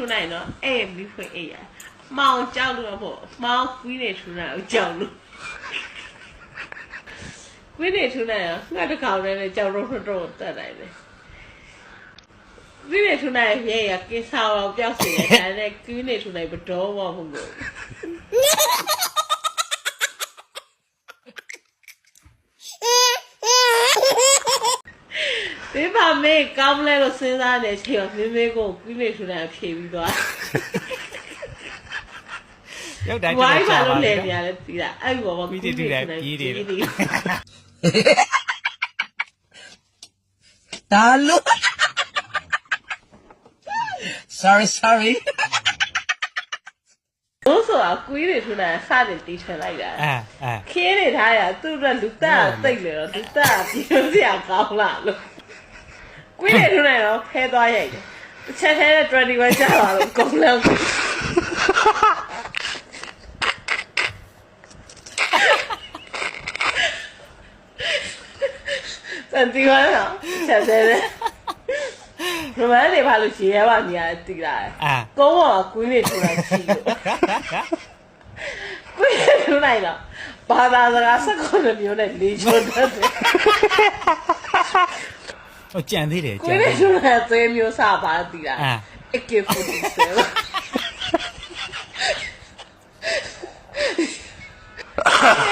ထူနိုင်နော်အဲ့မီးဖွင့်အေးရမောင်ကြောက်လို့ပေါ့မောင်ကွီးနေထူနိုင်ကိုကြောက်လို့ကွီးနေထူနိုင်ရငါတကောင်နဲ့ကြောက်တော့တော့တက်နိုင်တယ်ကွီးနေထူနိုင်ရဲ့ရကိစ္စအောင်ပြောက်စီတယ်ဒါနဲ့ကွီးနေထူနိုင်ဘတော်မဟုတ်ဘူးဒီပါမေကောင်းလဲလို့စဉ်းစားနေချိန်တော့မင်းမေကိုကွီးနေထူနိုင်ဖြေပြီးသွားရောက်တိုင်းဝိုင်းပါလို့လဲနေရတယ်တီးတာအဲ့ဘောကွီးနေထူနိုင်ပြေးတယ်ဒါလို့ sorry ဘိုးဆိုတာကွီးနေထူနိုင်စတယ်တီးထန်လိုက်တာခင်းနေထားရသူ့အတွက်လူတက်တိတ်လေတော့လူတက်ပြေးစရာကောင်းလာလို့ကွေးနေထူနိုင်တော့ဖဲသွားရိုက်တယ်တစ်ချက်ထဲနဲ့21ကျလာလို့ကုန်လောက်စံတီဝါတော့ချက်သေးတယ်ဘယ်မှာနေပါလို့ရေရပါနေရတီးလာကုန်းပေါ်ကွေးနေထူနိုင်ချီလို့ကွေးနေထူနိုင်တော့ဘာသာစကား19မျိုးနဲ့လေးချိုးတတ်တယ်ဟိုကြံသေးတယ်ကွေးနေထူနိုင်သေးမျိုးစားပါတီးလာAK47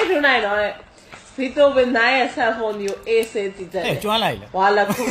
ထူနိုင်တော့ဗီတိုဘယ်နိုင်ရဲ့ဆယ်ဖုန်းမျိုးအေးစေးတည်တယ်ကျွမ်းလိုက်လေဝါလာခု